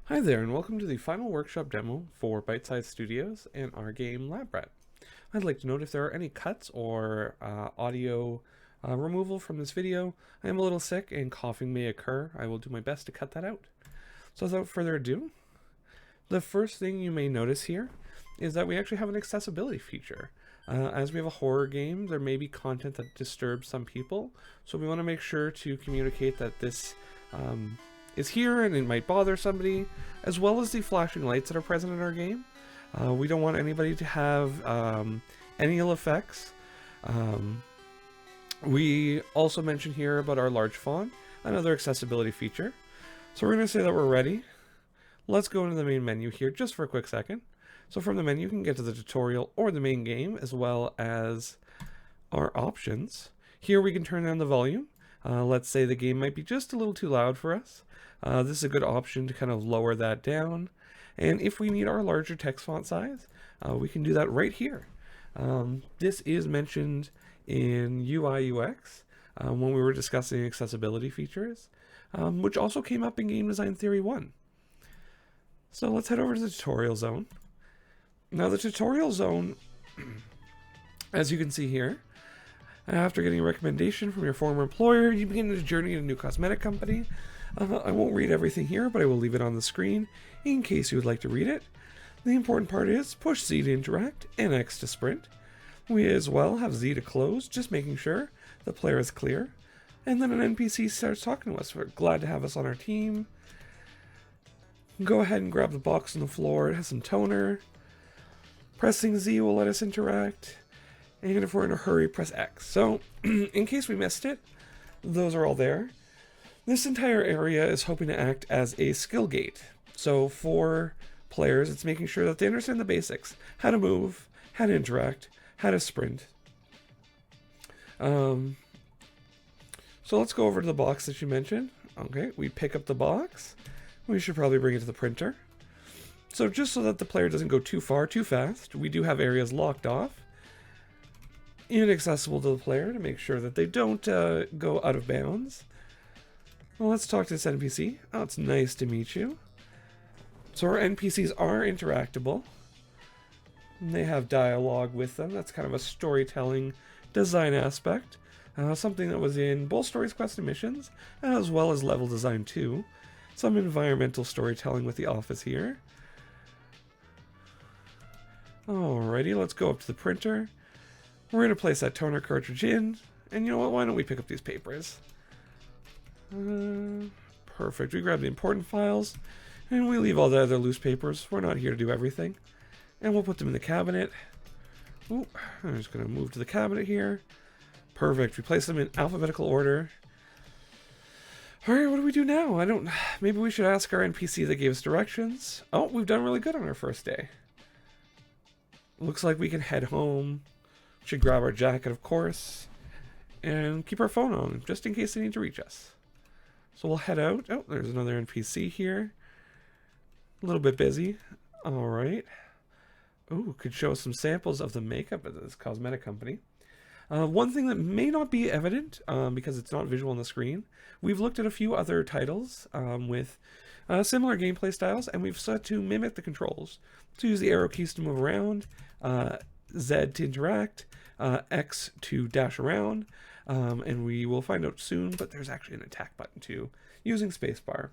Hi there, and welcome to the final workshop demo for Byte Studios and our game Lab Rat. I'd like to note if there are any cuts or audio removal from this video. I am a little sick and coughing may occur. I will do my best to cut that out. So without further ado, the first thing you may notice here is that we actually have an accessibility feature. As we have a horror game, there may be content that disturbs some people, so we want to make sure to communicate that this is here and it might bother somebody, as well as the flashing lights that are present in our game. We don't want anybody to have any ill effects. We also mention here about our large font, another accessibility feature. So we're going to say that we're ready. Let's go into the main menu here just for a quick second. So from the menu, you can get to the tutorial or the main game, as well as our options. Here we can turn down the volume. Let's say the game might be just a little too loud for us. This is a good option to kind of lower that down. And if we need our larger text font size, we can do that right here. This is mentioned in UI UX when we were discussing accessibility features, which also came up in Game Design Theory 1. So let's head over to the tutorial zone. Now the tutorial zone, as you can see here, after getting a recommendation from your former employer, you begin a journey in a new cosmetic company. I won't read everything here, but I will leave it on the screen in case you would like to read it. The important part is push Z to interact and X to sprint. We as well have Z to close, just making sure the player is clear. And then an NPC starts talking to us. We're glad to have us on our team. Go ahead and grab the box on the floor. It has some toner. Pressing Z will let us interact. And if we're in a hurry, press X. So, in case we missed it, those are all there. This entire area is hoping to act as a skill gate. So for players, it's making sure that they understand the basics. How to move, how to interact, how to sprint. So let's go over to the box that you mentioned. Okay, we pick up the box. We should probably bring it to the printer. So just so that the player doesn't go too far, too fast, we do have areas locked off, inaccessible to the player to make sure that they don't go out of bounds. Well, let's talk to this NPC. Oh, it's nice to meet you. So our NPCs are interactable. And they have dialogue with them. That's kind of a storytelling design aspect. Something that was in both Stories, Quests, and Missions, as well as level design too. Some environmental storytelling with the office here. Alrighty, let's go up to the printer. We're going to place that toner cartridge in. And you know what, why don't we pick up these papers? Perfect. We grab the important files, and we leave all the other loose papers. We're not here to do everything. And we'll put them in the cabinet. Ooh, I'm just going to move to the cabinet here. Perfect. We place them in alphabetical order. Alright, what do we do now? Maybe we should ask our NPC that gave us directions. Oh, we've done really good on our first day. Looks like we can head home. Should grab our jacket, of course. And keep our phone on, just in case they need to reach us. So we'll head out. Oh, there's another NPC here. A little bit busy. All right. Ooh, could show us some samples of the makeup of this cosmetic company. One thing that may not be evident, because it's not visual on the screen, we've looked at a few other titles with similar gameplay styles, and we've sought to mimic the controls. So use the arrow keys to move around, Z to interact, X to dash around, and we will find out soon, but there's actually an attack button too, using spacebar.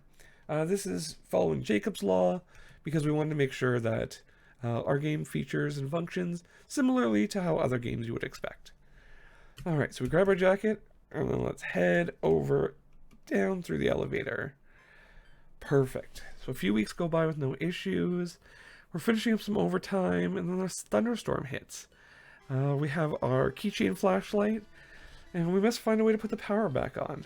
This is following Jacob's Law, because we wanted to make sure that our game features and functions similarly to how other games you would expect. Alright, so we grab our jacket, and then let's head over down through the elevator. Perfect. So a few weeks go by with no issues. We're finishing up some overtime, and then this thunderstorm hits. We have our keychain flashlight, and we must find a way to put the power back on.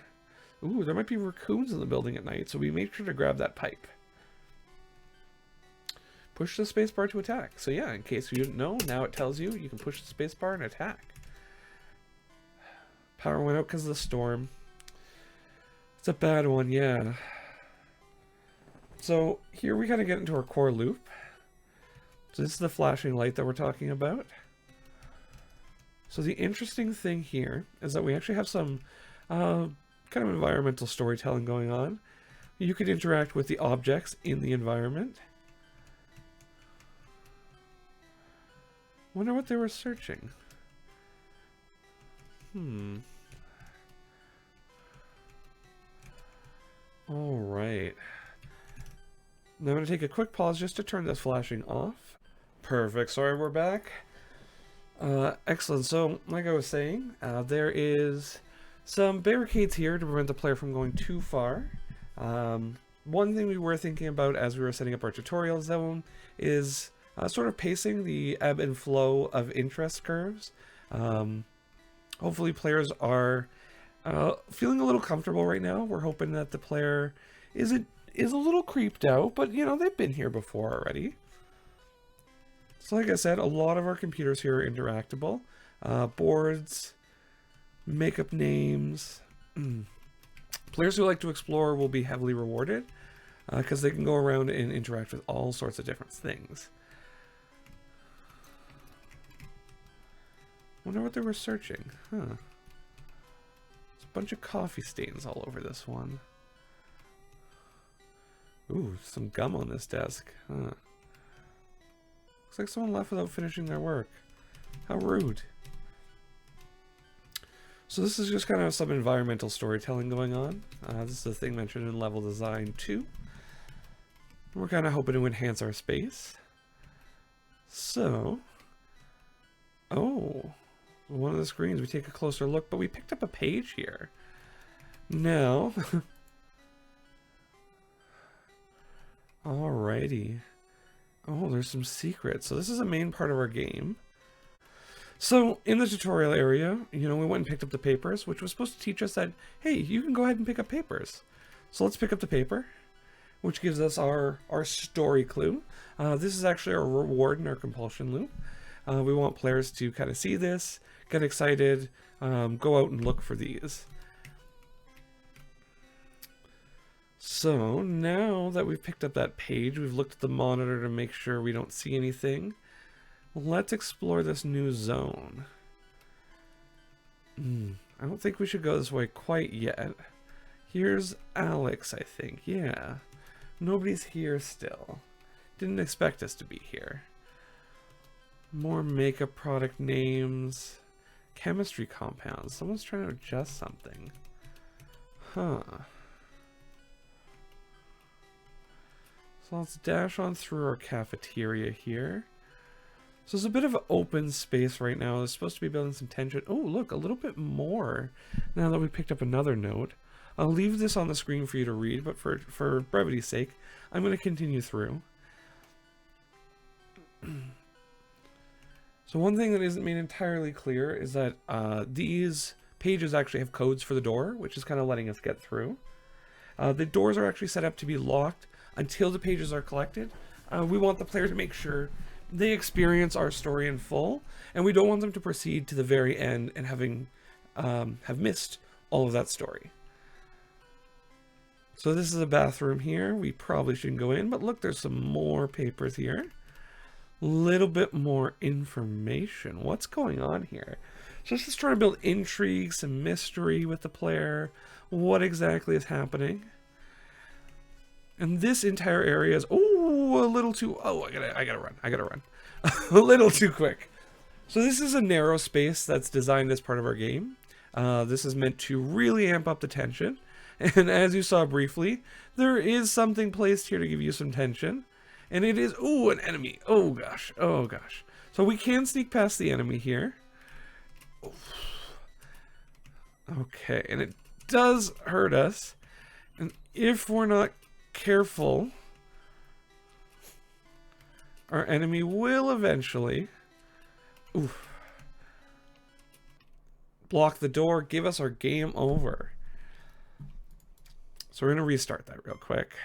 Ooh, there might be raccoons in the building at night, so we make sure to grab that pipe. Push the spacebar to attack. So yeah, in case you didn't know, now it tells you you can push the spacebar and attack. Power went out because of the storm. It's a bad one, yeah. So here we gotta get into our core loop. So this is the flashing light that we're talking about. So the interesting thing here is that we actually have some kind of environmental storytelling going on. You could interact with the objects in the environment. Wonder what they were searching. All right. Now I'm going to take a quick pause just to turn this flashing off. Perfect. Sorry, we're back. Excellent. So, like I was saying, there is some barricades here to prevent the player from going too far. One thing we were thinking about as we were setting up our tutorial zone is sort of pacing the ebb and flow of interest curves. Hopefully players are feeling a little comfortable right now. We're hoping that the player is a little creeped out, but you know, they've been here before already. So like I said, a lot of our computers here are interactable. Boards, makeup names. Players who like to explore will be heavily rewarded because they can go around and interact with all sorts of different things. Wonder what they were searching. Huh. There's a bunch of coffee stains all over this one. Ooh, some gum on this desk. Huh. Looks like someone left without finishing their work. How rude. So this is just kind of some environmental storytelling going on. This is the thing mentioned in level design 2. We're kind of hoping to enhance our space. So, oh, one of the screens, we take a closer look, but we picked up a page here. Now, alrighty. Oh, there's some secrets. So this is a main part of our game. So in the tutorial area, you know, we went and picked up the papers, which was supposed to teach us that, hey, you can go ahead and pick up papers. So let's pick up the paper, which gives us our story clue. This is actually our reward in our compulsion loop. We want players to kind of see this, get excited, go out and look for these. So now that we've picked up that page, we've looked at the monitor to make sure we don't see anything. Let's explore this new zone. I don't think we should go this way quite yet. Here's Alex, I think. Yeah. Nobody's here still. Didn't expect us to be here. More makeup product names. Chemistry compounds. Someone's trying to adjust something. Huh. So let's dash on through our cafeteria here. So there's a bit of an open space right now. It's supposed to be building some tension. Oh, look, a little bit more now that we picked up another note. I'll leave this on the screen for you to read, but for brevity's sake, I'm going to continue through. So one thing that isn't made entirely clear is that these pages actually have codes for the door, which is kind of letting us get through. The doors are actually set up to be locked until the pages are collected. We want the player to make sure they experience our story in full, and we don't want them to proceed to the very end and have missed all of that story. So this is a bathroom here. We probably shouldn't go in, but look, there's some more papers here. Little bit more information. What's going on here? So it's just trying to build intrigue, some mystery with the player. What exactly is happening? And this entire area is, oh, a little too, oh, I gotta run. A little too quick. So this is a narrow space that's designed as part of our game. This is meant to really amp up the tension. And as you saw briefly, there is something placed here to give you some tension. And it is, oh, an enemy. Oh gosh, oh gosh. So we can sneak past the enemy here. Okay, and it does hurt us. And if we're not careful, our enemy will eventually block the door, give us our game over. So we're going to restart that real quick.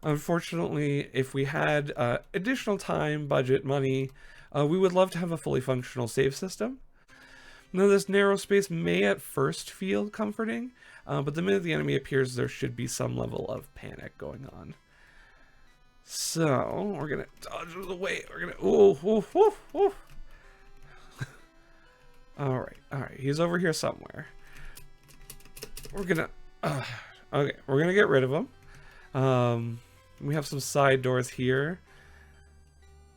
Unfortunately, if we had additional time, budget, money, we would love to have a fully functional save system. Now this narrow space may at first feel comforting, but the minute the enemy appears, there should be some level of panic going on. So we're gonna dodge out of the way. We're gonna all right. He's over here somewhere. We're gonna okay. We're gonna get rid of him. We have some side doors here.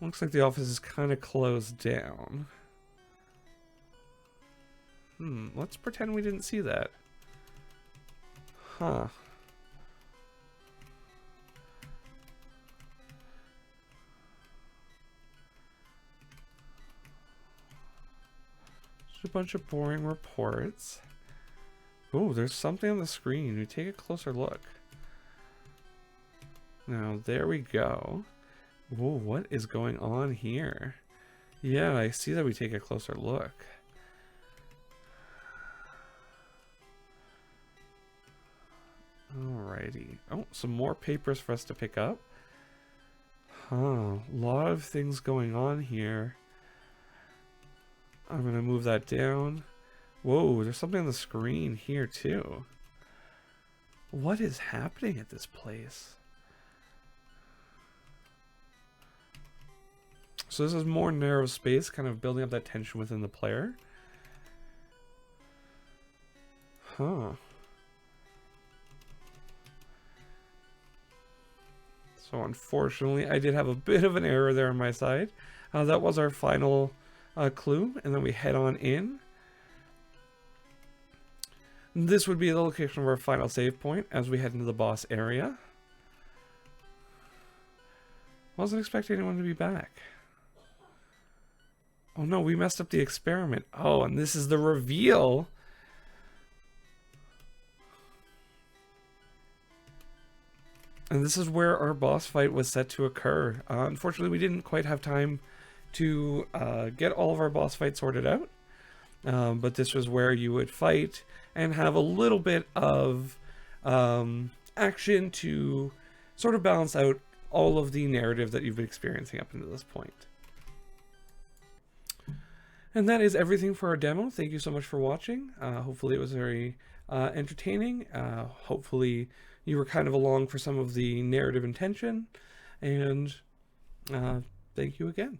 Looks like the office is kind of closed down. Let's pretend we didn't see that. Huh. Just a bunch of boring reports. Oh, there's something on the screen. We take a closer look. Now, there we go. Whoa, what is going on here? Yeah, I see that we take a closer look. Alrighty. Oh, some more papers for us to pick up. Huh, a lot of things going on here. I'm gonna move that down. Whoa, there's something on the screen here too. What is happening at this place? So this is more narrow space, kind of building up that tension within the player. Huh. So unfortunately, I did have a bit of an error there on my side. That was our final clue, and then we head on in. This would be the location of our final save point as we head into the boss area. Wasn't expecting anyone to be back. Oh no, we messed up the experiment. Oh, and this is the reveal. And this is where our boss fight was set to occur. Unfortunately, we didn't quite have time to get all of our boss fights sorted out. But this was where you would fight and have a little bit of action to sort of balance out all of the narrative that you've been experiencing up until this point. And that is everything for our demo. Thank you so much for watching. Hopefully it was very entertaining. Hopefully you were kind of along for some of the narrative intention. And thank you again.